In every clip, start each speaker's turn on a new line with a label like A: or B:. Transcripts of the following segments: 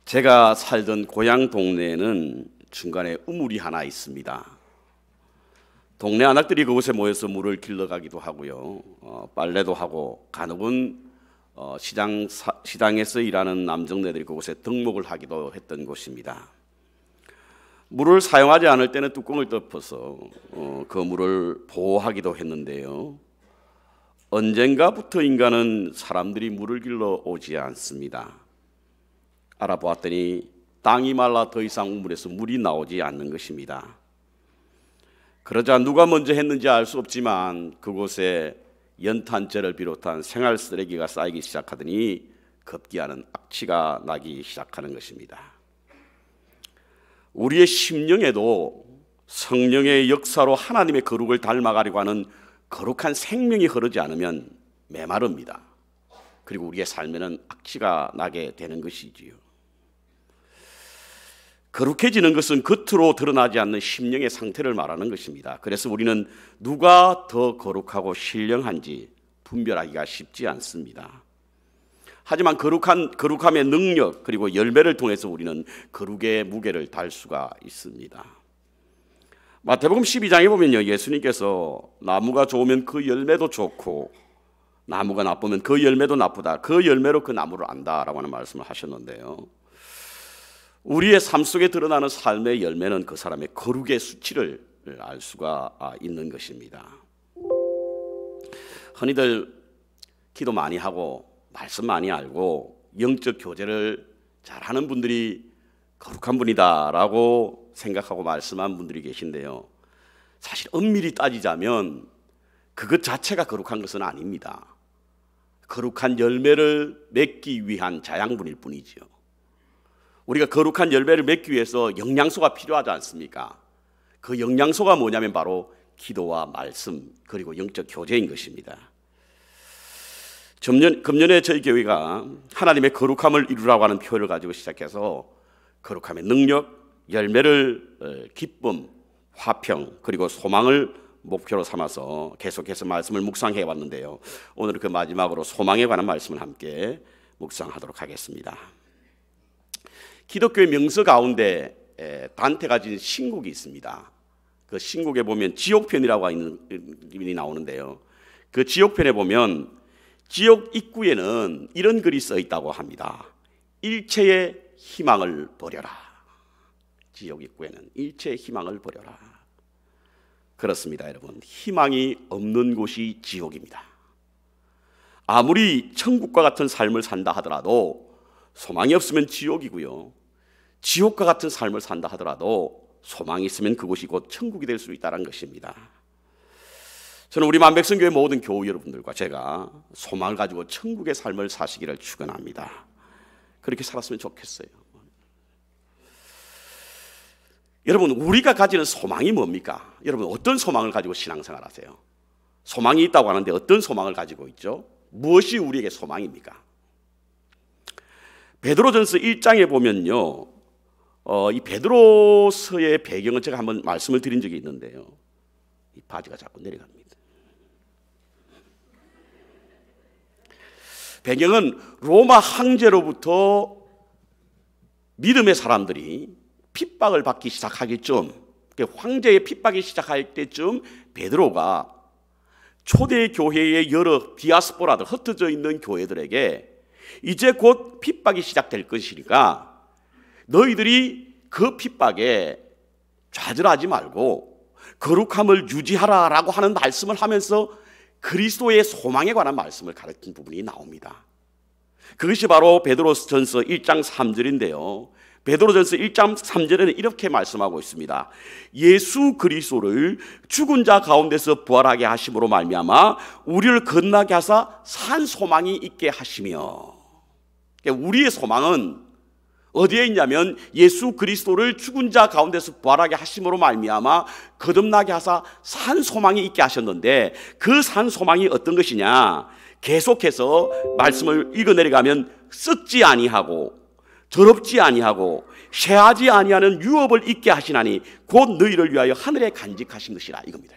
A: 제가 살던 고향 동네에는 중간에 우물이 하나 있습니다. 동네 아낙들이 그곳에 모여서 물을 길러가기도 하고요. 빨래도 하고 간혹은 시장에서 일하는 남정네들이 그곳에 등목을 하기도 했던 곳입니다. 물을 사용하지 않을 때는 뚜껑을 덮어서 그 물을 보호하기도 했는데요. 언젠가부터 인간은 사람들이 물을 길러 오지 않습니다. 알아보았더니 땅이 말라 더 이상 우물에서 물이 나오지 않는 것입니다. 그러자 누가 먼저 했는지 알 수 없지만 그곳에 연탄재를 비롯한 생활 쓰레기가 쌓이기 시작하더니 급기야는 악취가 나기 시작하는 것입니다. 우리의 심령에도 성령의 역사로 하나님의 거룩을 닮아가려고 하는 거룩한 생명이 흐르지 않으면 메마릅니다. 그리고 우리의 삶에는 악취가 나게 되는 것이지요. 거룩해지는 것은 겉으로 드러나지 않는 심령의 상태를 말하는 것입니다. 그래서 우리는 누가 더 거룩하고 신령한지 분별하기가 쉽지 않습니다. 하지만 거룩함의 능력 그리고 열매를 통해서 우리는 거룩의 무게를 달 수가 있습니다. 마태복음 12장에 보면요, 예수님께서 나무가 좋으면 그 열매도 좋고 나무가 나쁘면 그 열매도 나쁘다, 그 열매로 그 나무를 안다라고 하는 말씀을 하셨는데요, 우리의 삶 속에 드러나는 삶의 열매는 그 사람의 거룩의 수치를 알 수가 있는 것입니다. 흔히들 기도 많이 하고 말씀 많이 알고 영적 교제를 잘하는 분들이 거룩한 분이다라고 생각하고 말씀한 분들이 계신데요, 사실 엄밀히 따지자면 그것 자체가 거룩한 것은 아닙니다. 거룩한 열매를 맺기 위한 자양분일 뿐이지요. 우리가 거룩한 열매를 맺기 위해서 영양소가 필요하지 않습니까? 그 영양소가 뭐냐면 바로 기도와 말씀 그리고 영적 교제인 것입니다. 금년에 저희 교회가 하나님의 거룩함을 이루라고 하는 표현을 가지고 시작해서 거룩함의 능력, 열매를 기쁨, 화평 그리고 소망을 목표로 삼아서 계속해서 말씀을 묵상해 왔는데요, 오늘은 그 마지막으로 소망에 관한 말씀을 함께 묵상하도록 하겠습니다. 기독교의 명서 가운데 단테가 지은 신곡이 있습니다. 그 신곡에 보면 지옥편이라고 하는 이름이 나오는데요, 그 지옥편에 보면 지옥 입구에는 이런 글이 써 있다고 합니다. 일체의 희망을 버려라. 지옥 입구에는 일체의 희망을 버려라. 그렇습니다, 여러분. 희망이 없는 곳이 지옥입니다. 아무리 천국과 같은 삶을 산다 하더라도 소망이 없으면 지옥이고요, 지옥과 같은 삶을 산다 하더라도 소망이 있으면 그곳이 곧 천국이 될 수 있다는 것입니다. 저는 우리 만백성교회 모든 교우 여러분들과 제가 소망을 가지고 천국의 삶을 사시기를 축원합니다. 그렇게 살았으면 좋겠어요. 여러분, 우리가 가지는 소망이 뭡니까? 여러분, 어떤 소망을 가지고 신앙생활 하세요? 소망이 있다고 하는데 어떤 소망을 가지고 있죠? 무엇이 우리에게 소망입니까? 베드로전서 1장에 보면요, 이 베드로서의 배경을 제가 한번 말씀을 드린 적이 있는데요, 이 바지가 자꾸 내려갑니다. 배경은 로마 황제로부터 믿음의 사람들이 핍박을 받기 시작하기 쯤, 황제의 핍박이 시작할 때쯤 베드로가 초대 교회의 여러 디아스포라들, 흩어져 있는 교회들에게 이제 곧 핍박이 시작될 것이니까 너희들이 그 핍박에 좌절하지 말고 거룩함을 유지하라라고 하는 말씀을 하면서 그리스도의 소망에 관한 말씀을 가르친 부분이 나옵니다. 그것이 바로 베드로전서 1장 3절인데요 베드로전서 1장 3절에는 이렇게 말씀하고 있습니다. 예수 그리스도를 죽은 자 가운데서 부활하게 하심으로 말미암아 우리를 건나게 하사 산 소망이 있게 하시며, 우리의 소망은 어디에 있냐면 예수 그리스도를 죽은 자 가운데서 부활하게 하심으로 말미암아 거듭나게 하사 산 소망이 있게 하셨는데, 그 산 소망이 어떤 것이냐, 계속해서 말씀을 읽어내려가면 썩지 아니하고 더럽지 아니하고 쇠하지 아니하는 유업을 있게 하시나니 곧 너희를 위하여 하늘에 간직하신 것이라, 이겁니다.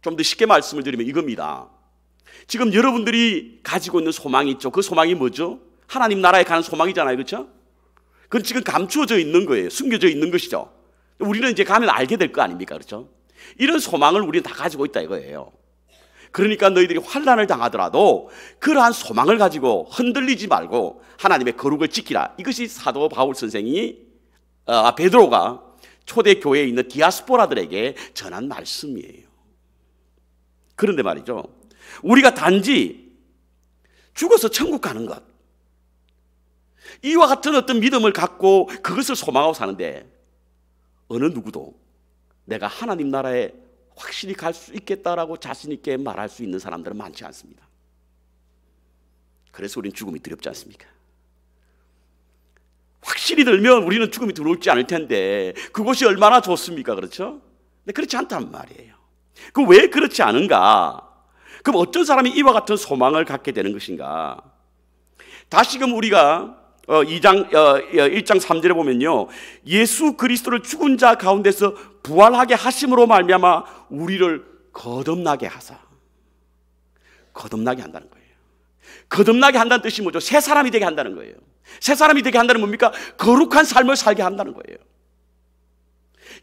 A: 좀 더 쉽게 말씀을 드리면 이겁니다. 지금 여러분들이 가지고 있는 소망이 있죠. 그 소망이 뭐죠? 하나님 나라에 가는 소망이잖아요. 그렇죠? 그건 지금 감추어져 있는 거예요. 숨겨져 있는 것이죠. 우리는 이제 가면 알게 될 거 아닙니까? 그렇죠? 이런 소망을 우리는 다 가지고 있다 이거예요. 그러니까 너희들이 환난을 당하더라도 그러한 소망을 가지고 흔들리지 말고 하나님의 거룩을 지키라. 이것이 사도 바울 선생이 베드로가 초대 교회에 있는 디아스포라들에게 전한 말씀이에요. 그런데 말이죠, 우리가 단지 죽어서 천국 가는 것, 이와 같은 어떤 믿음을 갖고 그것을 소망하고 사는데 어느 누구도 내가 하나님 나라에 확실히 갈 수 있겠다라고 자신 있게 말할 수 있는 사람들은 많지 않습니다. 그래서 우리는 죽음이 두렵지 않습니까? 확실히 들면 우리는 죽음이 두렵지 않을 텐데 그것이 얼마나 좋습니까? 그렇죠? 근데 그렇지 않단 말이에요. 그 왜 그렇지 않은가? 그럼 어떤 사람이 이와 같은 소망을 갖게 되는 것인가? 다시금 우리가 1장 3절에 보면요, 예수 그리스도를 죽은 자 가운데서 부활하게 하심으로 말미암아 우리를 거듭나게 하사. 거듭나게 한다는 거예요. 거듭나게 한다는 뜻이 뭐죠? 새 사람이 되게 한다는 거예요. 새 사람이 되게 한다는 뭡니까? 거룩한 삶을 살게 한다는 거예요.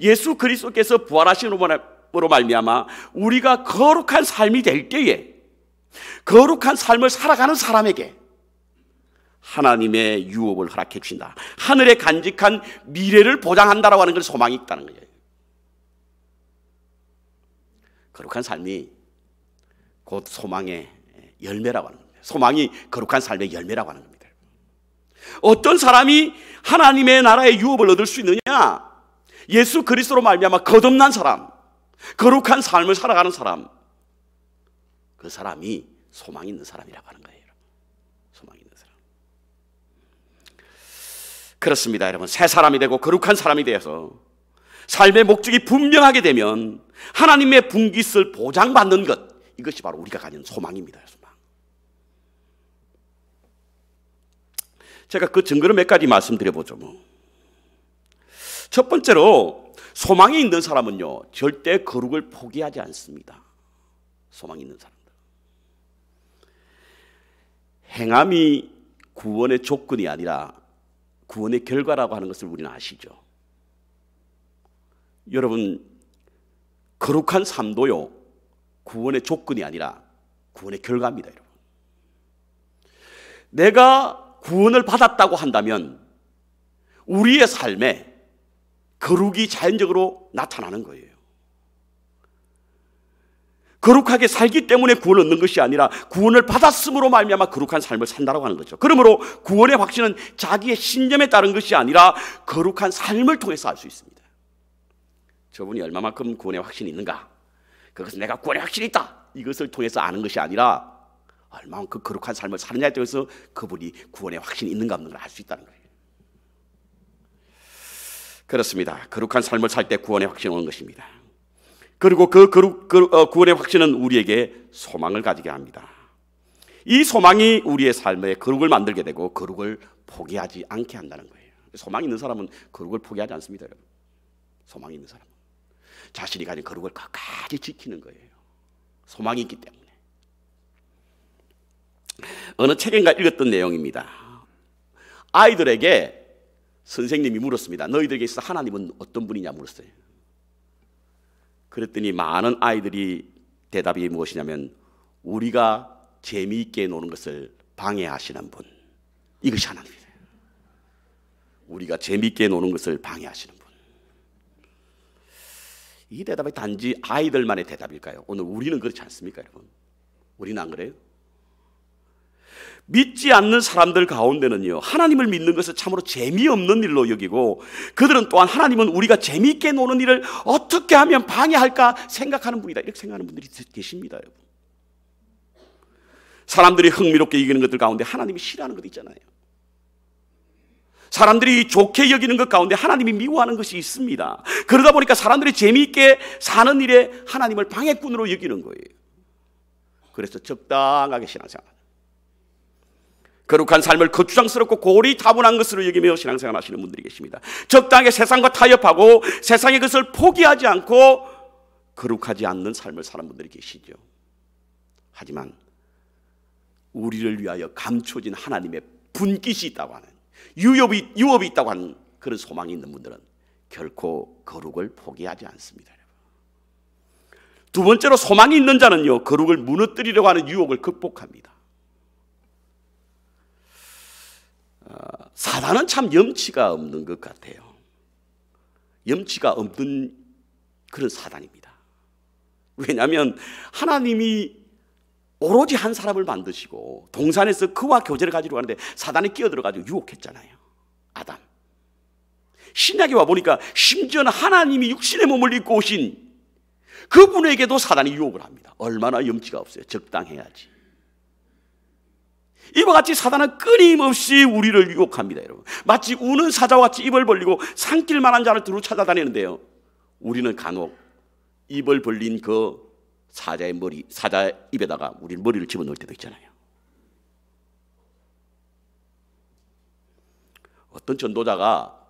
A: 예수 그리스도께서 부활하심으로 말미암아 우리가 거룩한 삶이 될 때에 거룩한 삶을 살아가는 사람에게 하나님의 유업을 허락해 주신다. 하늘에 간직한 미래를 보장한다라고 하는 걸 소망이 있다는 거예요. 거룩한 삶이 곧 소망의 열매라고 하는 겁니다. 소망이 거룩한 삶의 열매라고 하는 겁니다. 어떤 사람이 하나님의 나라의 유업을 얻을 수 있느냐? 예수 그리스도로 말미암아 거듭난 사람, 거룩한 삶을 살아가는 사람, 그 사람이 소망 있는 사람이라고 하는 거예요. 소망 있는 사람. 그렇습니다, 여러분. 새 사람이 되고 거룩한 사람이 되어서 삶의 목적이 분명하게 되면 하나님의 분깃을 보장받는 것, 이것이 바로 우리가 가진 소망입니다. 소망. 제가 그 증거를 몇 가지 말씀드려보죠. 첫 번째로 소망이 있는 사람은요, 절대 거룩을 포기하지 않습니다. 소망이 있는 사람들. 행함이 구원의 조건이 아니라 구원의 결과라고 하는 것을 우리는 아시죠? 여러분, 거룩한 삶도요, 구원의 조건이 아니라 구원의 결과입니다. 여러분, 내가 구원을 받았다고 한다면 우리의 삶에 거룩이 자연적으로 나타나는 거예요. 거룩하게 살기 때문에 구원을 얻는 것이 아니라 구원을 받았음으로 말미암아 거룩한 삶을 산다고 하는 거죠. 그러므로 구원의 확신은 자기의 신념에 따른 것이 아니라 거룩한 삶을 통해서 알 수 있습니다. 저분이 얼마만큼 구원의 확신이 있는가? 그것은 내가 구원의 확신이 있다, 이것을 통해서 아는 것이 아니라 얼마만큼 거룩한 삶을 사느냐에 따라서 그분이 구원의 확신이 있는가 없는 걸 알 수 있다는 거예요. 그렇습니다. 거룩한 삶을 살 때 구원의 확신이 오는 것입니다. 그리고 그 구원의 확신은 우리에게 소망을 가지게 합니다. 이 소망이 우리의 삶에 거룩을 만들게 되고 거룩을 포기하지 않게 한다는 거예요. 소망이 있는 사람은 거룩을 포기하지 않습니다. 여러분. 소망이 있는 사람은 자신이 가진 거룩을 끝까지 지키는 거예요. 소망이 있기 때문에. 어느 책인가 읽었던 내용입니다. 아이들에게 선생님이 물었습니다. 너희들에게 있어 하나님은 어떤 분이냐 물었어요. 그랬더니 많은 아이들이 대답이 무엇이냐면 우리가 재미있게 노는 것을 방해하시는 분, 이것이 하나님이에요. 우리가 재미있게 노는 것을 방해하시는 분. 이 대답이 단지 아이들만의 대답일까요? 오늘 우리는 그렇지 않습니까, 여러분? 우리는 안 그래요? 믿지 않는 사람들 가운데는요, 하나님을 믿는 것을 참으로 재미없는 일로 여기고 그들은 또한 하나님은 우리가 재미있게 노는 일을 어떻게 하면 방해할까 생각하는 분이다, 이렇게 생각하는 분들이 계십니다. 여러분. 사람들이 흥미롭게 여기는 것들 가운데 하나님이 싫어하는 것 있잖아요. 사람들이 좋게 여기는 것 가운데 하나님이 미워하는 것이 있습니다. 그러다 보니까 사람들이 재미있게 사는 일에 하나님을 방해꾼으로 여기는 거예요. 그래서 적당하게 신앙생활, 거룩한 삶을 거추장스럽고 고리타분한 것으로 여기며 신앙생활 하시는 분들이 계십니다. 적당하게 세상과 타협하고 세상의 것을 포기하지 않고 거룩하지 않는 삶을 사는 분들이 계시죠. 하지만 우리를 위하여 감춰진 하나님의 분깃이 있다고 하는, 유업이 있다고 하는 그런 소망이 있는 분들은 결코 거룩을 포기하지 않습니다. 두 번째로 소망이 있는 자는요, 거룩을 무너뜨리려고 하는 유혹을 극복합니다. 사단은 참 염치가 없는 것 같아요. 염치가 없는 그런 사단입니다. 왜냐하면 하나님이 오로지 한 사람을 만드시고 동산에서 그와 교제를 가지려고 하는데 사단이 끼어들어가지고 유혹했잖아요. 아담. 신약에 와보니까 심지어는 하나님이 육신의 몸을 입고 오신 그분에게도 사단이 유혹을 합니다. 얼마나 염치가 없어요. 적당해야지. 이와 같이 사단은 끊임없이 우리를 유혹합니다, 여러분. 마치 우는 사자와 같이 입을 벌리고 삼킬 만한 자를 두루 찾아다니는데요, 우리는 간혹 입을 벌린 그 사자 입에다가 우리 머리를 집어넣을 때도 있잖아요. 어떤 전도자가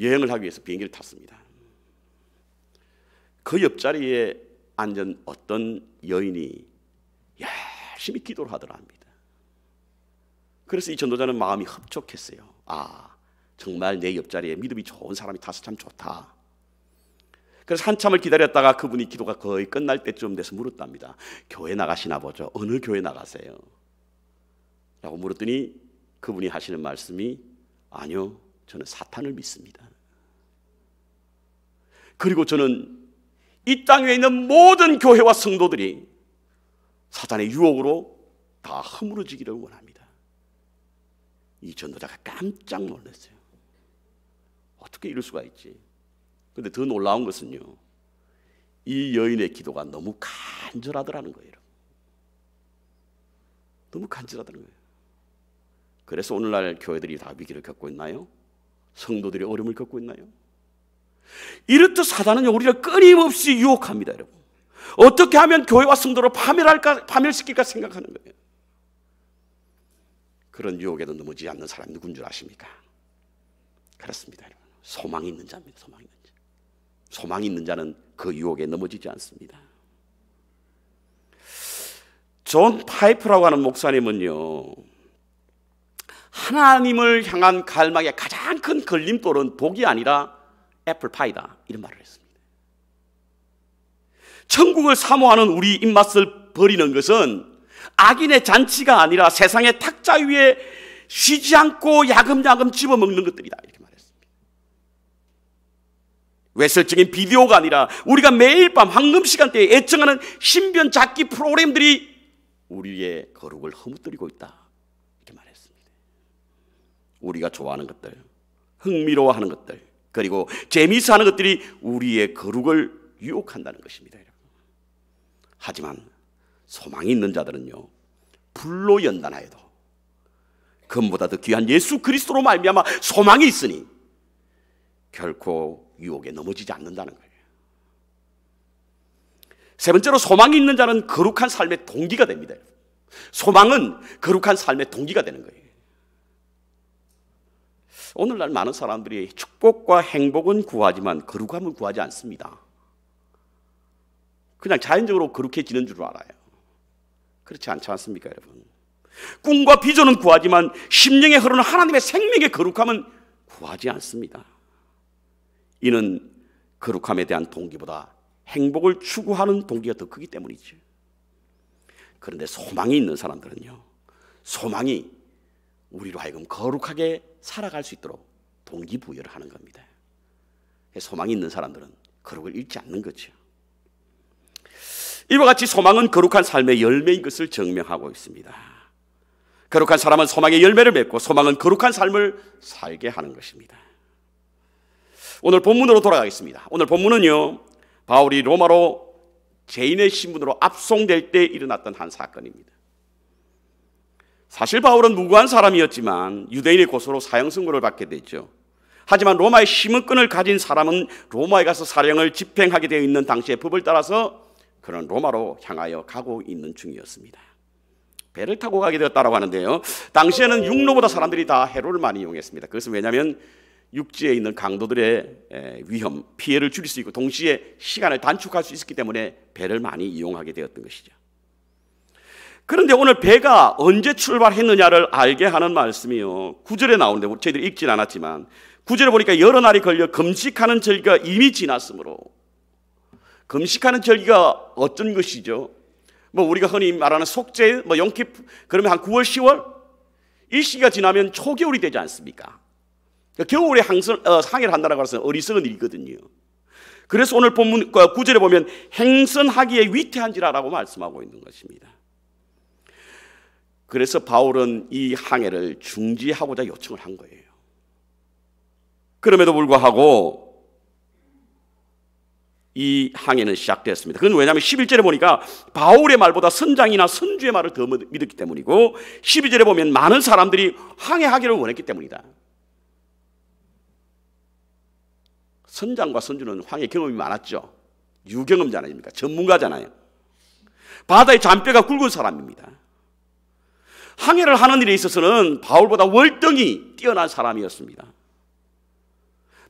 A: 여행을 하기 위해서 비행기를 탔습니다. 그 옆자리에 앉은 어떤 여인이 열심히 기도를 하더라 합니다. 그래서 이 전도자는 마음이 흡족했어요. 아, 정말 내 옆자리에 믿음이 좋은 사람이 타서 참 좋다. 그래서 한참을 기다렸다가 그분이 기도가 거의 끝날 때쯤 돼서 물었답니다. 교회 나가시나 보죠? 어느 교회 나가세요? 라고 물었더니 그분이 하시는 말씀이, 아니요, 저는 사탄을 믿습니다. 그리고 저는 이 땅에 있는 모든 교회와 성도들이 사탄의 유혹으로 다 허물어지기를 원합니다. 이 전도자가 깜짝 놀랐어요. 어떻게 이럴 수가 있지? 그런데 더 놀라운 것은요, 이 여인의 기도가 너무 간절하더라는 거예요. 너무 간절하다는 거예요. 그래서 오늘날 교회들이 다 위기를 겪고 있나요? 성도들이 어려움을 겪고 있나요? 이렇듯 사단은 우리를 끊임없이 유혹합니다, 여러분. 어떻게 하면 교회와 성도를 파멸시킬까 생각하는 거예요. 그런 유혹에도 넘어지지 않는 사람이 누군 줄 아십니까? 그렇습니다, 여러분. 소망이 있는 자입니다. 소망이 있는 자. 소망이 있는 자는 그 유혹에 넘어지지 않습니다. 존 파이프라고 하는 목사님은요, 하나님을 향한 갈망의 가장 큰 걸림돌은 독이 아니라 애플파이다, 이런 말을 했습니다. 천국을 사모하는 우리 입맛을 버리는 것은 악인의 잔치가 아니라 세상의 탁자 위에 쉬지 않고 야금야금 집어먹는 것들이다, 이렇게 말했습니다. 외설적인 비디오가 아니라 우리가 매일 밤 황금 시간대에 애청하는 신변 잡기 프로그램들이 우리의 거룩을 허무뜨리고 있다, 이렇게 말했습니다. 우리가 좋아하는 것들, 흥미로워하는 것들, 그리고 재미있어하는 것들이 우리의 거룩을 유혹한다는 것입니다, 여러분. 하지만 소망이 있는 자들은요, 불로 연단하여도 금보다 더 귀한 예수 그리스도로 말미암아 소망이 있으니 결코 유혹에 넘어지지 않는다는 거예요. 세 번째로, 소망이 있는 자는 거룩한 삶의 동기가 됩니다. 소망은 거룩한 삶의 동기가 되는 거예요. 오늘날 많은 사람들이 축복과 행복은 구하지만 거룩함을 구하지 않습니다. 그냥 자연적으로 거룩해지는 줄 알아요. 그렇지 않지 않습니까, 여러분? 꿈과 비전은 구하지만 심령에 흐르는 하나님의 생명의 거룩함은 구하지 않습니다. 이는 거룩함에 대한 동기보다 행복을 추구하는 동기가 더 크기 때문이죠. 그런데 소망이 있는 사람들은요, 소망이 우리로 하여금 거룩하게 살아갈 수 있도록 동기부여를 하는 겁니다. 소망이 있는 사람들은 거룩을 잃지 않는 거죠. 이와 같이 소망은 거룩한 삶의 열매인 것을 증명하고 있습니다. 거룩한 사람은 소망의 열매를 맺고 소망은 거룩한 삶을 살게 하는 것입니다. 오늘 본문으로 돌아가겠습니다. 오늘 본문은요, 바울이 로마로 죄인의 신분으로 압송될 때 일어났던 한 사건입니다. 사실 바울은 무고한 사람이었지만 유대인의 고소로 사형 선고를 받게 됐죠. 하지만 로마의 심은권을 가진 사람은 로마에 가서 사형을 집행하게 되어 있는 당시의 법을 따라서 그는 로마로 향하여 가고 있는 중이었습니다. 배를 타고 가게 되었다고 하는데요, 당시에는 육로보다 사람들이 다 해로를 많이 이용했습니다. 그것은 왜냐하면 육지에 있는 강도들의 위험, 피해를 줄일 수 있고 동시에 시간을 단축할 수 있었기 때문에 배를 많이 이용하게 되었던 것이죠. 그런데 오늘 배가 언제 출발했느냐를 알게 하는 말씀이요, 9절에 나오는데 저희들이 읽진 않았지만 9절에 보니까 여러 날이 걸려 금식하는 절기가 이미 지났으므로. 금식하는 절기가 어떤 것이죠? 뭐 우리가 흔히 말하는 속죄, 뭐 용킵, 그러면 한 9월, 10월 이 시기가 지나면 초겨울이 되지 않습니까? 겨울에 항해를 한다는 것은 어리석은 일이거든요. 그래서 오늘 본문 9절에 보면 행선하기에 위태한지라라고 말씀하고 있는 것입니다. 그래서 바울은 이 항해를 중지하고자 요청을 한 거예요. 그럼에도 불구하고 이 항해는 시작되었습니다. 그건 왜냐하면 11절에 보니까 바울의 말보다 선장이나 선주의 말을 더 믿었기 때문이고, 12절에 보면 많은 사람들이 항해하기를 원했기 때문이다. 선장과 선주는 항해 경험이 많았죠. 유경험자 아닙니까? 전문가잖아요. 바다의 잔뼈가 굵은 사람입니다. 항해를 하는 일에 있어서는 바울보다 월등히 뛰어난 사람이었습니다.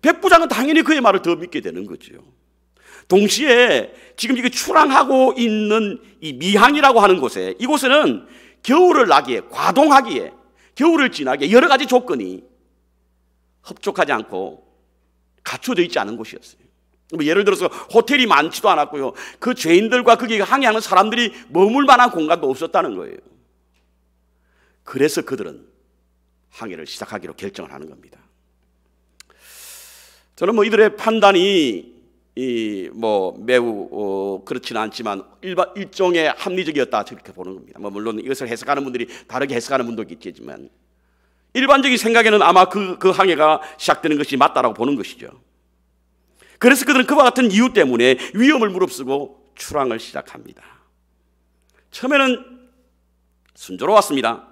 A: 백부장은 당연히 그의 말을 더 믿게 되는 거죠. 동시에 지금 이게 출항하고 있는 이 미항이라고 하는 곳에, 이곳에는 겨울을 나기에, 과동하기에, 겨울을 지나기에 여러 가지 조건이 흡족하지 않고 갖춰져 있지 않은 곳이었어요. 예를 들어서 호텔이 많지도 않았고요, 그 죄인들과 거기 항해하는 사람들이 머물 만한 공간도 없었다는 거예요. 그래서 그들은 항해를 시작하기로 결정을 하는 겁니다. 저는 뭐 이들의 판단이 매우 그렇지는 않지만 일종의 합리적이었다, 저렇게 보는 겁니다. 뭐 물론 이것을 해석하는 분들이 다르게 해석하는 분도 있겠지만 일반적인 생각에는 아마 그 항해가 시작되는 것이 맞다라고 보는 것이죠. 그래서 그들은 그와 같은 이유 때문에 위험을 무릅쓰고 출항을 시작합니다. 처음에는 순조로웠습니다.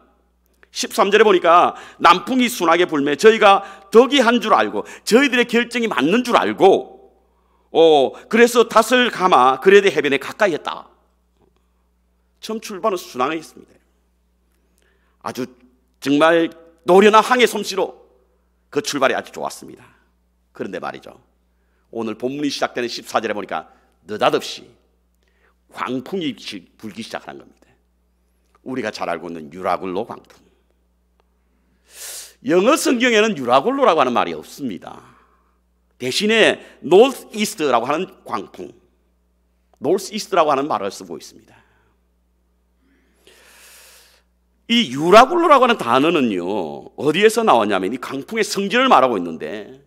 A: 13절에 보니까 남풍이 순하게 불매 저희가 덕이 한 줄 알고, 저희들의 결정이 맞는 줄 알고, 그래서 닷을 감아 그레데 해변에 가까이 했다. 처음 출발은 순항했습니다. 아주 정말 노련한 항해 솜씨로 그 출발이 아주 좋았습니다. 그런데 말이죠, 오늘 본문이 시작되는 14절에 보니까 느닷없이 광풍이 불기 시작하는 겁니다. 우리가 잘 알고 있는 유라굴로 광풍. 영어 성경에는 유라굴로라고 하는 말이 없습니다. 대신에 northeast라고 하는 광풍, northeast라고 하는 말을 쓰고 있습니다. 이 유라굴로라고 하는 단어는요, 어디에서 나왔냐면 이 광풍의 성질을 말하고 있는데,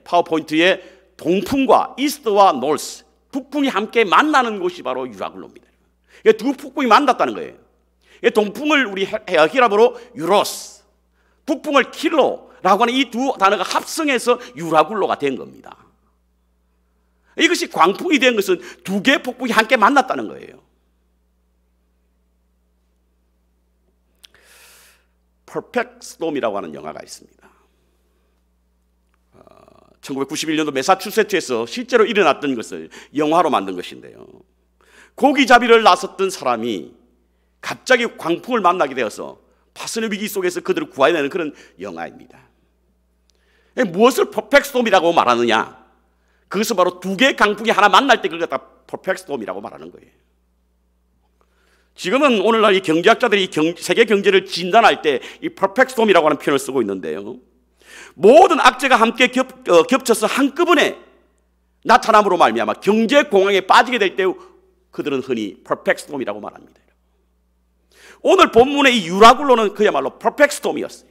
A: 파워포인트에 동풍과 이스트와 노스, 북풍이 함께 만나는 곳이 바로 유라굴로입니다. 두 북풍이 만났다는 거예요. 동풍을 우리 히라보로 유로스, 북풍을 킬로라고 하는 이 두 단어가 합성해서 유라굴로가 된 겁니다. 이것이 광풍이 된 것은 두 개의 폭풍이 함께 만났다는 거예요. 퍼펙트 스톰이라고 하는 영화가 있습니다. 1991년도 매사추세츠에서 실제로 일어났던 것을 영화로 만든 것인데요, 고기잡이를 나섰던 사람이 갑자기 광풍을 만나게 되어서 파선의 위기 속에서 그들을 구해내는 그런 영화입니다. 무엇을 퍼펙트 스톰이라고 말하느냐? 그것은 바로 두 개의 강풍이 하나 만날 때 그걸 갖다 퍼펙트 스톰이라고 말하는 거예요. 지금은 오늘날 이 경제학자들이 세계 경제를 진단할 때 이 퍼펙트 스톰이라고 하는 표현을 쓰고 있는데요, 모든 악재가 함께 겹쳐서 한꺼번에 나타남으로 말미암아 경제 공황에 빠지게 될 때 그들은 흔히 퍼펙트 스톰이라고 말합니다. 오늘 본문의 이 유라굴로는 그야말로 퍼펙트 스톰이었어요.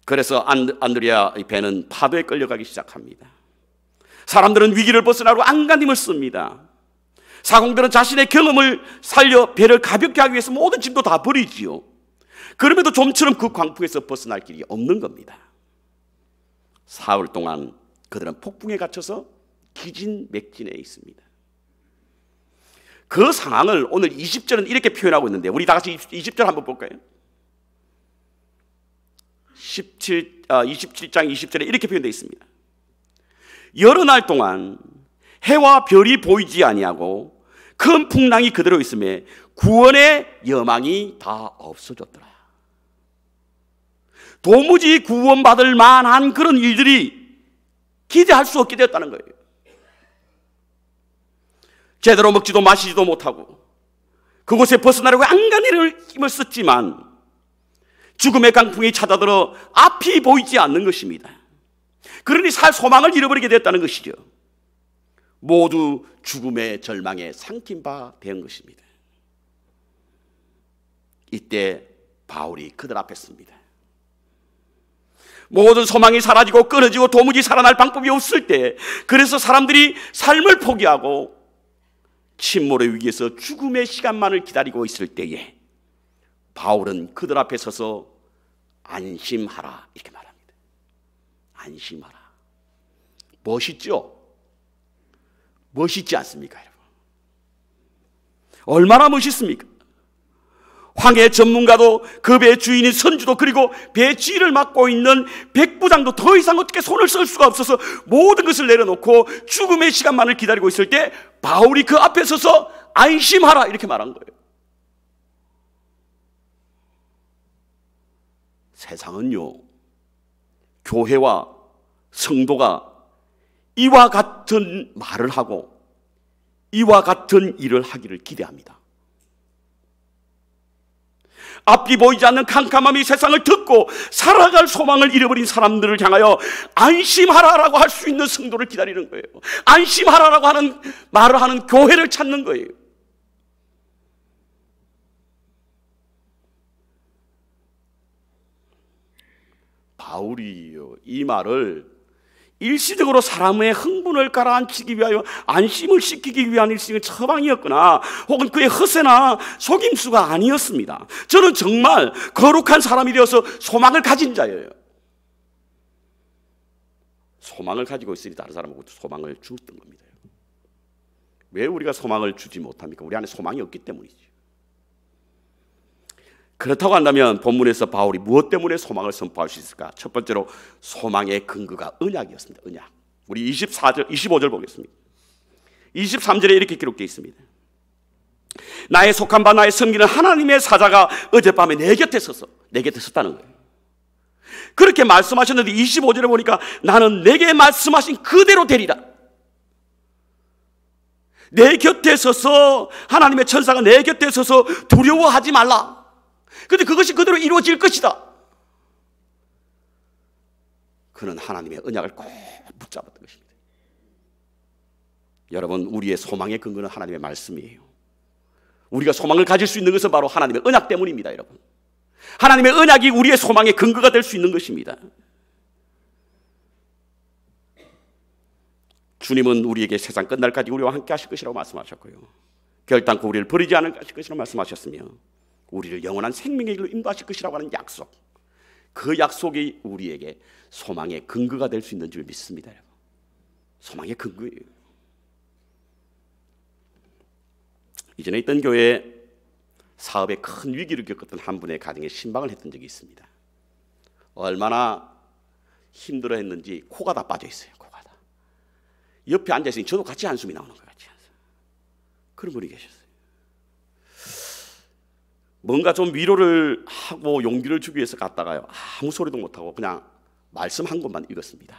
A: 그래서 안드레아 배는 파도에 끌려가기 시작합니다. 사람들은 위기를 벗어나려고 안간힘을 씁니다. 사공들은 자신의 경험을 살려 배를 가볍게 하기 위해서 모든 짐도 다 버리지요. 그럼에도 좀처럼 그 광풍에서 벗어날 길이 없는 겁니다. 사흘 동안 그들은 폭풍에 갇혀서 기진맥진해 있습니다. 그 상황을 오늘 20절은 이렇게 표현하고 있는데, 우리 다 같이 20절 한번 볼까요? 27장 20절에 이렇게 표현되어 있습니다. 여러 날 동안 해와 별이 보이지 아니하고 큰 풍랑이 그대로 있음에 구원의 여망이 다 없어졌더라. 도무지 구원받을 만한 그런 일들이 기대할 수 없게 되었다는 거예요. 제대로 먹지도 마시지도 못하고 그곳에 벗어나려고 안간힘을 힘을 썼지만 죽음의 강풍이 찾아들어 앞이 보이지 않는 것입니다. 그러니 살 소망을 잃어버리게 됐다는 것이죠. 모두 죽음의 절망에 삼킨 바 된 것입니다. 이때 바울이 그들 앞에 섭니다. 모든 소망이 사라지고 끊어지고 도무지 살아날 방법이 없을 때, 그래서 사람들이 삶을 포기하고 침몰의 위기에서 죽음의 시간만을 기다리고 있을 때에 바울은 그들 앞에 서서 안심하라 이렇게 말합니다. 안심하라. 멋있죠? 멋있지 않습니까, 여러분? 얼마나 멋있습니까? 황해 전문가도 그 배 주인인 선주도 그리고 배 지휘를 맡고 있는 백부장도 더 이상 어떻게 손을 쓸 수가 없어서 모든 것을 내려놓고 죽음의 시간만을 기다리고 있을 때 바울이 그 앞에 서서 안심하라 이렇게 말한 거예요. 세상은요, 교회와 성도가 이와 같은 말을 하고 이와 같은 일을 하기를 기대합니다. 앞이 보이지 않는 캄캄함이 세상을 듣고 살아갈 소망을 잃어버린 사람들을 향하여 안심하라라고 할 수 있는 성도를 기다리는 거예요. 안심하라라고 하는 말을 하는 교회를 찾는 거예요. 바울이 이 말을 일시적으로 사람의 흥분을 가라앉히기 위하여 안심을 시키기 위한 일시적인 처방이었거나 혹은 그의 허세나 속임수가 아니었습니다. 저는 정말 거룩한 사람이 되어서 소망을 가진 자예요. 소망을 가지고 있으니 다른 사람하고 소망을 주었던 겁니다. 왜 우리가 소망을 주지 못합니까? 우리 안에 소망이 없기 때문이죠. 그렇다고 한다면 본문에서 바울이 무엇 때문에 소망을 선포할 수 있을까? 첫 번째로 소망의 근거가 언약이었습니다. 언약. 우리 25절 보겠습니다. 23절에 이렇게 기록되어 있습니다. 나의 속한 바 나의 섬기는 하나님의 사자가 어젯밤에 내 곁에 섰다는 거예요. 그렇게 말씀하셨는데 25절에 보니까 나는 내게 말씀하신 그대로 되리라. 내 곁에 서서 하나님의 천사가 내 곁에 서서 두려워하지 말라. 그런데 그것이 그대로 이루어질 것이다. 그는 하나님의 언약을 꼭 붙잡았던 것입니다. 여러분, 우리의 소망의 근거는 하나님의 말씀이에요. 우리가 소망을 가질 수 있는 것은 바로 하나님의 언약 때문입니다. 여러분, 하나님의 언약이 우리의 소망의 근거가 될 수 있는 것입니다. 주님은 우리에게 세상 끝날까지 우리와 함께 하실 것이라고 말씀하셨고요, 결단코 우리를 버리지 않을 것이라고 말씀하셨으며 우리를 영원한 생명의 길로 인도하실 것이라고 하는 약속, 그 약속이 우리에게 소망의 근거가 될 수 있는 줄 믿습니다. 여러분, 소망의 근거예요. 이전에 있던 교회에 사업에 큰 위기를 겪었던 한 분의 가정에 신방을 했던 적이 있습니다. 얼마나 힘들어했는지 코가 다 빠져 있어요. 코가 다. 옆에 앉아있으니 저도 같이 한숨이 나오는 것 같이. 그런 분이 계셨어요. 뭔가 좀 위로를 하고 용기를 주기 위해서 갔다가요, 아무 소리도 못하고 그냥 말씀 한 것만 읽었습니다.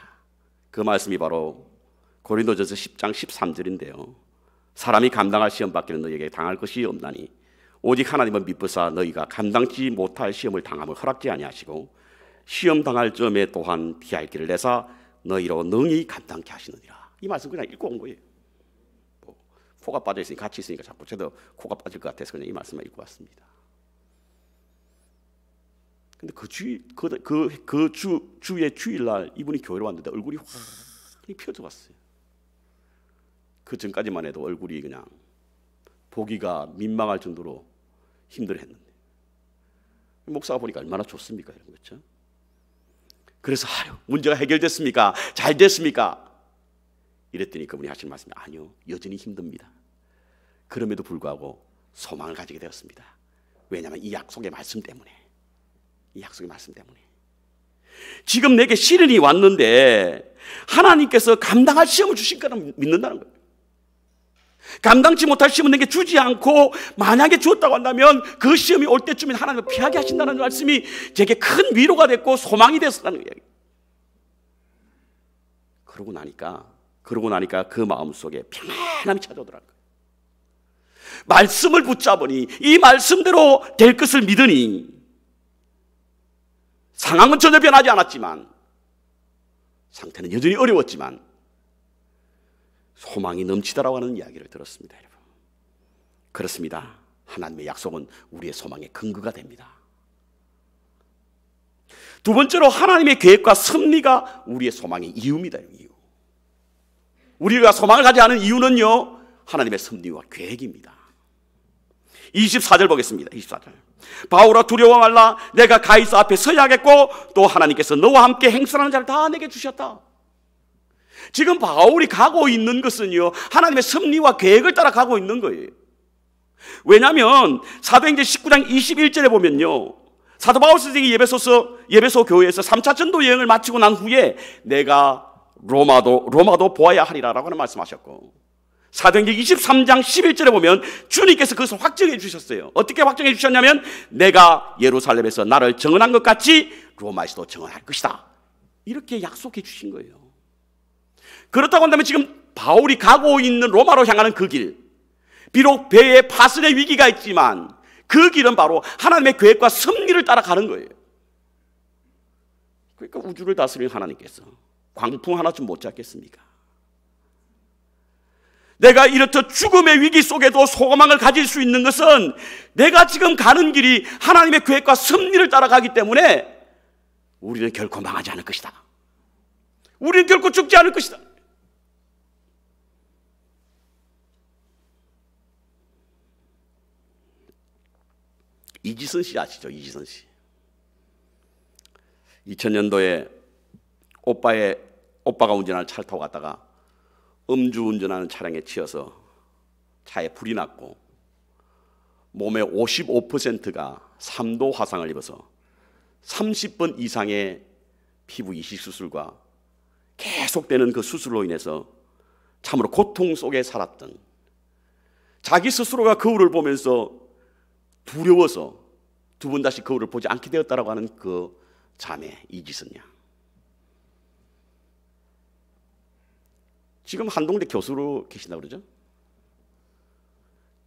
A: 그 말씀이 바로 고린도전서 10장 13절인데요. 사람이 감당할 시험 밖에는 너희에게 당할 것이 없나니 오직 하나님은 미쁘사 너희가 감당치 못할 시험을 당함을 허락지 아니하시고 시험 당할 점에 또한 피할 길을 내사 너희로 능히 감당케 하시느니라. 이 말씀 그냥 읽고 온 거예요. 코가 빠져 있으니 같이 있으니까 자꾸 저도 코가 빠질 것 같아서 그냥 이 말씀만 읽고 왔습니다. 근데 주의 주일날 이분이 교회로 왔는데 얼굴이 확 펴져 왔어요. 그 전까지만 해도 얼굴이 그냥 보기가 민망할 정도로 힘들어했는데 목사가 보니까 얼마나 좋습니까, 여러분, 그렇죠? 그래서 문제가 해결됐습니까? 잘 됐습니까? 이랬더니 그분이 하신 말씀이 아니요, 여전히 힘듭니다. 그럼에도 불구하고 소망을 가지게 되었습니다. 왜냐하면 이 약속의 말씀 때문에. 이 약속의 말씀 때문에. 지금 내게 시련이 왔는데 하나님께서 감당할 시험을 주신 거는 믿는다는 거예요. 감당치 못할 시험은 내게 주지 않고 만약에 주었다고 한다면 그 시험이 올 때쯤엔 하나님을 피하게 하신다는 말씀이 제게 큰 위로가 됐고 소망이 됐었다는 이야기. 그러고 나니까 그 마음속에 평안함이 찾아오더라고요. 말씀을 붙잡으니 이 말씀대로 될 것을 믿으니 상황은 전혀 변하지 않았지만, 상태는 여전히 어려웠지만 소망이 넘치다라고 하는 이야기를 들었습니다. 여러분, 그렇습니다. 하나님의 약속은 우리의 소망의 근거가 됩니다. 두 번째로 하나님의 계획과 섭리가 우리의 소망의 이유입니다. 이유. 우리가 소망을 가지 않은 이유는요, 하나님의 섭리와 계획입니다. 24절 보겠습니다. 24절. 바울아, 두려워 말라. 내가 가이사 앞에 서야겠고 또 하나님께서 너와 함께 행선하는 자를 다 내게 주셨다. 지금 바울이 가고 있는 것은요, 하나님의 섭리와 계획을 따라 가고 있는 거예요. 왜냐하면 사도행전 19장 21절에 보면요, 사도 바울 선생이 예배소 교회에서 3차 전도 여행을 마치고 난 후에 내가 로마도 보아야 하리라라고 하는 말씀하셨고, 사도행전 23장 11절에 보면 주님께서 그것을 확정해 주셨어요. 어떻게 확정해 주셨냐면 내가 예루살렘에서 나를 정언한 것 같이 로마에서도 정언할 것이다, 이렇게 약속해 주신 거예요. 그렇다고 한다면 지금 바울이 가고 있는 로마로 향하는 그 길, 비록 배에 파선의 위기가 있지만 그 길은 바로 하나님의 계획과 섭리를 따라가는 거예요. 그러니까 우주를 다스리는 하나님께서 광풍 하나쯤 못 잡겠습니까? 내가 이렇듯 죽음의 위기 속에도 소망을 가질 수 있는 것은 내가 지금 가는 길이 하나님의 계획과 섭리를 따라가기 때문에 우리는 결코 망하지 않을 것이다. 우리는 결코 죽지 않을 것이다. 이지선 씨 아시죠? 이지선 씨. 2000년도에 오빠가 운전하는 차를 타고 갔다가 음주운전하는 차량에 치여서 차에 불이 났고 몸의 55%가 3도 화상을 입어서 30번 이상의 피부 이식 수술과 계속되는 그 수술로 인해서 참으로 고통 속에 살았던, 자기 스스로가 거울을 보면서 두려워서 두 번 다시 거울을 보지 않게 되었다라고 하는 그 자매 이지선 양. 지금 한동대 교수로 계신다고 그러죠.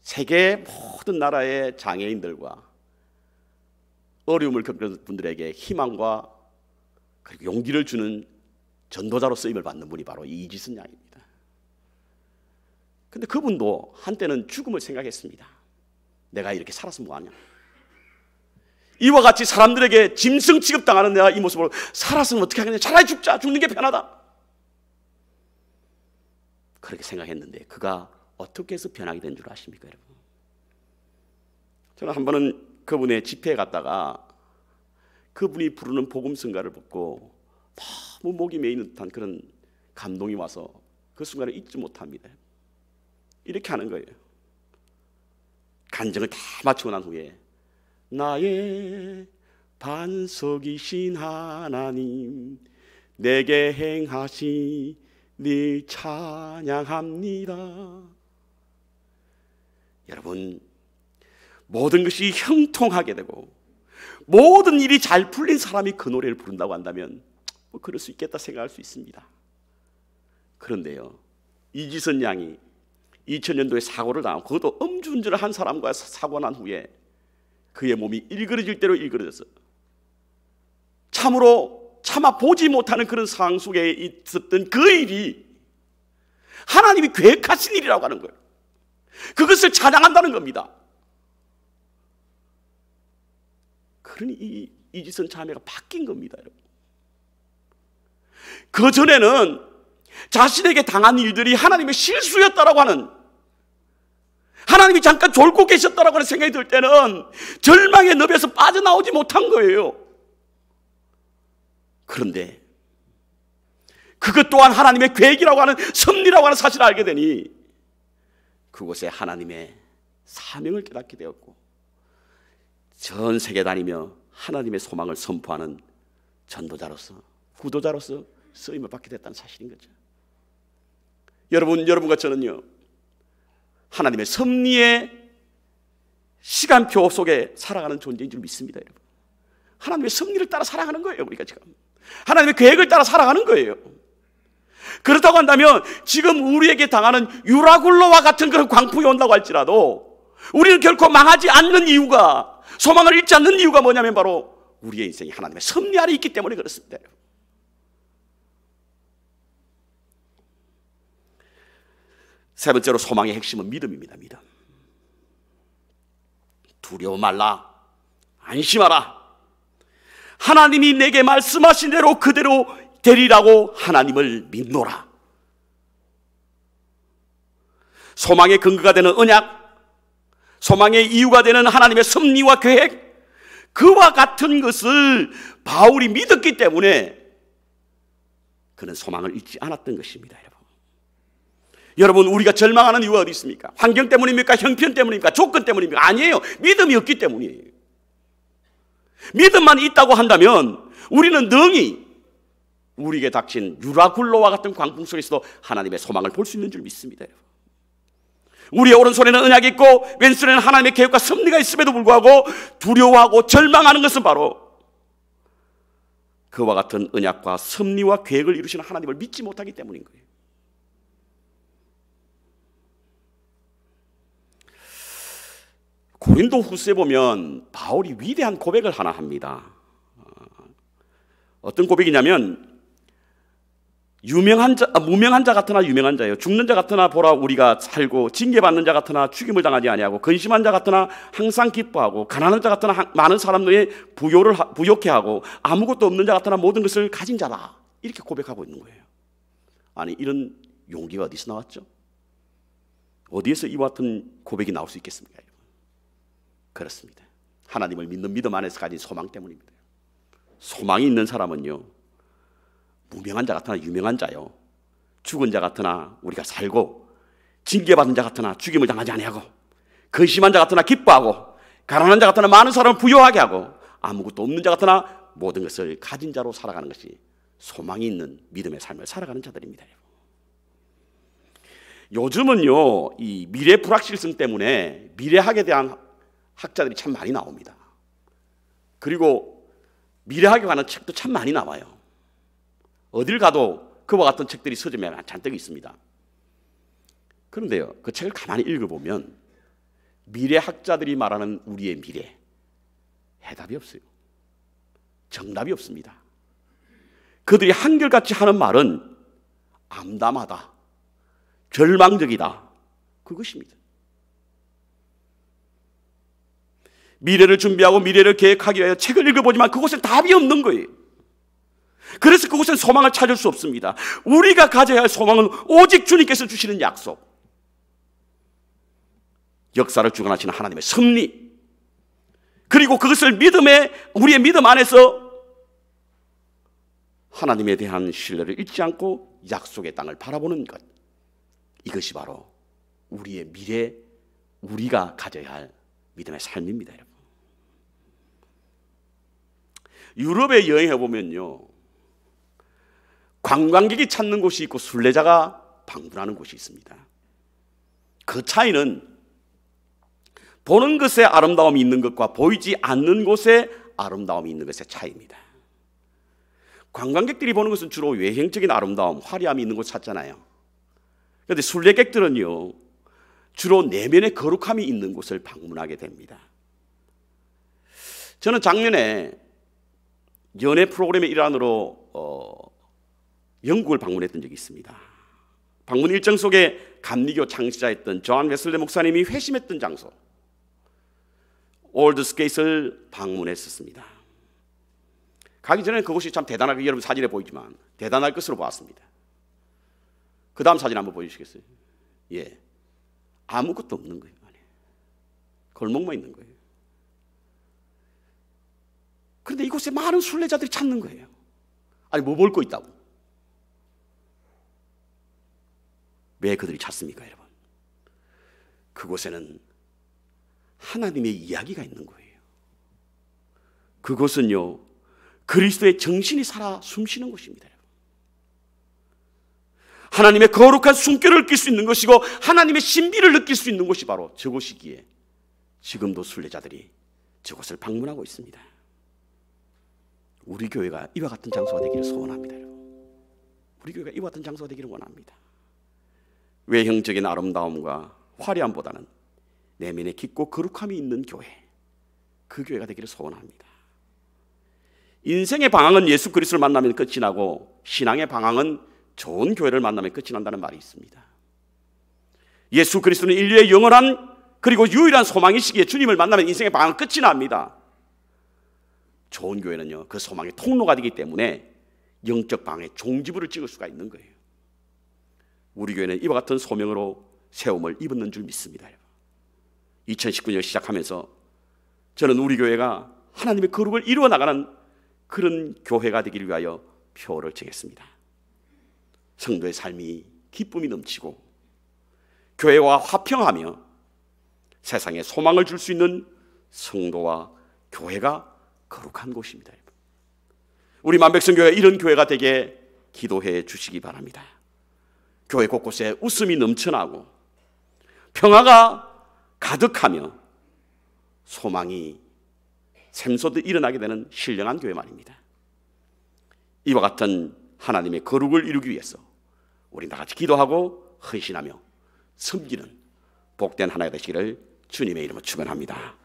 A: 세계 모든 나라의 장애인들과 어려움을 겪는 분들에게 희망과 그리고 용기를 주는 전도자로 쓰임을 받는 분이 바로 이지선 양입니다. 그런데 그분도 한때는 죽음을 생각했습니다. 내가 이렇게 살았으면 뭐하냐. 이와 같이 사람들에게 짐승 취급당하는 내가 이 모습으로 살았으면 어떻게 하겠냐. 차라리 죽자. 죽는 게 편하다. 그렇게 생각했는데 그가 어떻게 해서 변하게 된 줄 아십니까, 여러분? 저는 한 번은 그분의 집회에 갔다가 그분이 부르는 복음성가를 듣고 너무 목이 메이는 듯한 그런 감동이 와서 그 순간을 잊지 못합니다. 이렇게 하는 거예요. 간증을 다 마치고 난 후에 나의 반석이신 하나님 내게 행하시 늘 찬양합니다. 여러분, 모든 것이 형통하게 되고 모든 일이 잘 풀린 사람이 그 노래를 부른다고 한다면 뭐 그럴 수 있겠다 생각할 수 있습니다. 그런데요, 이지선 양이 2000년도에 사고를 당하고 그것도 음주운전을 한 사람과 사고 난 후에 그의 몸이 일그러질 대로 일그러져서 참으로 차마 보지 못하는 그런 상황 속에 있었던 그 일이 하나님이 계획하신 일이라고 하는 거예요. 그것을 찬양한다는 겁니다. 그러니 이 이지선 자매가 바뀐 겁니다, 여러분. 그 전에는 자신에게 당한 일들이 하나님의 실수였다라고 하는, 하나님이 잠깐 졸고 계셨다라고 하는 생각이 들 때는 절망의 늪에서 빠져나오지 못한 거예요. 그런데 그것 또한 하나님의 계획이라고 하는, 섭리라고 하는 사실을 알게 되니 그곳에 하나님의 사명을 깨닫게 되었고 전 세계 다니며 하나님의 소망을 선포하는 전도자로서, 구도자로서 쓰임을 받게 됐다는 사실인 거죠. 여러분과 저는요, 하나님의 섭리의 시간표 속에 살아가는 존재인 줄 믿습니다. 여러분, 하나님의 섭리를 따라 살아가는 거예요. 우리가 지금 하나님의 계획을 따라 살아가는 거예요. 그렇다고 한다면 지금 우리에게 당하는 유라굴로와 같은 그런 광풍이 온다고 할지라도 우리는 결코 망하지 않는 이유가, 소망을 잃지 않는 이유가 뭐냐면 바로 우리의 인생이 하나님의 섭리 아래 있기 때문에 그렇습니다. 세 번째로 소망의 핵심은 믿음입니다. 믿음. 두려워 말라, 안심하라. 하나님이 내게 말씀하신 대로 그대로 되리라고 하나님을 믿노라. 소망의 근거가 되는 언약, 소망의 이유가 되는 하나님의 섭리와 계획, 그와 같은 것을 바울이 믿었기 때문에 그는 소망을 잃지 않았던 것입니다. 여러분, 우리가 절망하는 이유가 어디 있습니까? 환경 때문입니까? 형편 때문입니까? 조건 때문입니까? 아니에요. 믿음이 없기 때문이에요. 믿음만 있다고 한다면 우리는 능히 우리에게 닥친 유라굴로와 같은 광풍 속에서도 하나님의 소망을 볼 수 있는 줄 믿습니다. 우리의 오른손에는 언약이 있고 왼손에는 하나님의 계획과 섭리가 있음에도 불구하고 두려워하고 절망하는 것은 바로 그와 같은 언약과 섭리와 계획을 이루시는 하나님을 믿지 못하기 때문인 거예요. 고린도 후서에 보면 바울이 위대한 고백을 하나 합니다. 어떤 고백이냐면, 무명한 자 같으나 유명한 자예요. 죽는 자 같으나 보라 우리가 살고, 징계받는 자 같으나 죽임을 당하지 아니하고, 근심한 자 같으나 항상 기뻐하고, 가난한 자 같으나 많은 사람들의 부욕해 하고, 아무것도 없는 자 같으나 모든 것을 가진 자다. 이렇게 고백하고 있는 거예요. 아니, 이런 용기가 어디서 나왔죠? 어디에서 이와 같은 고백이 나올 수 있겠습니까? 그렇습니다. 하나님을 믿는 믿음 안에서 가진 소망 때문입니다. 소망이 있는 사람은요, 무명한 자 같으나 유명한 자요, 죽은 자 같으나 우리가 살고, 징계받은 자 같으나 죽임을 당하지 아니하고, 근심한 자 같으나 기뻐하고, 가난한 자 같으나 많은 사람을 부유하게 하고, 아무것도 없는 자 같으나 모든 것을 가진 자로 살아가는 것이 소망이 있는 믿음의 삶을 살아가는 자들입니다. 요즘은요, 이 미래 불확실성 때문에 미래학에 대한 학자들이 참 많이 나옵니다. 그리고 미래학에 관한 책도 참 많이 나와요. 어딜 가도 그와 같은 책들이 서점에 잔뜩 있습니다. 그런데요, 그 책을 가만히 읽어보면 미래학자들이 말하는 우리의 미래, 해답이 없어요. 정답이 없습니다. 그들이 한결같이 하는 말은 암담하다, 절망적이다, 그것입니다. 미래를 준비하고 미래를 계획하기 위하여 책을 읽어보지만 그곳엔 답이 없는 거예요. 그래서 그곳엔 소망을 찾을 수 없습니다. 우리가 가져야 할 소망은 오직 주님께서 주시는 약속, 역사를 주관하시는 하나님의 섭리, 그리고 그것을 우리의 믿음 안에서 하나님에 대한 신뢰를 잊지 않고 약속의 땅을 바라보는 것, 이것이 바로 우리의 미래, 우리가 가져야 할 믿음의 삶입니다. 여러분, 유럽에 여행해 보면요, 관광객이 찾는 곳이 있고 순례자가 방문하는 곳이 있습니다. 그 차이는 보는 것에 아름다움이 있는 것과 보이지 않는 곳에 아름다움이 있는 것의 차이입니다. 관광객들이 보는 것은 주로 외형적인 아름다움, 화려함이 있는 곳 찾잖아요. 그런데 순례객들은요, 주로 내면의 거룩함이 있는 곳을 방문하게 됩니다. 저는 작년에 연애 프로그램의 일환으로 영국을 방문했던 적이 있습니다. 방문 일정 속에 감리교 창시자였던 존 웨슬리 목사님이 회심했던 장소 올드스게이트를 방문했었습니다. 가기 전에 그곳이 참 대단하게, 여러분 사진에 보이지만 대단할 것으로 보았습니다. 그 다음 사진 한번 보여주시겠어요? 예, 아무것도 없는 거예요. 골목만 있는 거예요. 그런데 이곳에 많은 순례자들이 찾는 거예요. 아니, 뭐 볼 거 있다고. 왜 그들이 찾습니까, 여러분? 그곳에는 하나님의 이야기가 있는 거예요. 그곳은요, 그리스도의 정신이 살아 숨쉬는 곳입니다. 하나님의 거룩한 숨결을 느낄 수 있는 것이고 하나님의 신비를 느낄 수 있는 곳이 바로 저곳이기에 지금도 순례자들이 저곳을 방문하고 있습니다. 우리 교회가 이와 같은 장소가 되기를 소원합니다. 우리 교회가 이와 같은 장소가 되기를 원합니다. 외형적인 아름다움과 화려함보다는 내면에 깊고 거룩함이 있는 교회, 그 교회가 되기를 소원합니다. 인생의 방황은 예수 그리스도를 만나면 끝이 나고 신앙의 방황은 좋은 교회를 만나면 끝이 난다는 말이 있습니다. 예수 그리스도는 인류의 영원한 그리고 유일한 소망이시기에 주님을 만나면 인생의 방황은 끝이 납니다. 좋은 교회는요, 그 소망의 통로가 되기 때문에 영적 방황의 종지부를 찍을 수가 있는 거예요. 우리 교회는 이와 같은 소명으로 세움을 입었는 줄 믿습니다. 2019년 시작하면서 저는 우리 교회가 하나님의 거룩을 이루어 나가는 그런 교회가 되기를 위하여 표를 정했습니다. 성도의 삶이 기쁨이 넘치고 교회와 화평하며 세상에 소망을 줄 수 있는 성도와 교회가 거룩한 곳입니다. 우리 만백성교회 이런 교회가 되게 기도해 주시기 바랍니다. 교회 곳곳에 웃음이 넘쳐나고 평화가 가득하며 소망이 샘솟듯 일어나게 되는 신령한 교회 말입니다. 이와 같은 하나님의 거룩을 이루기 위해서 우리 다같이 기도하고 헌신하며 섬기는 복된 하나가 되시기를 주님의 이름으로 축원합니다.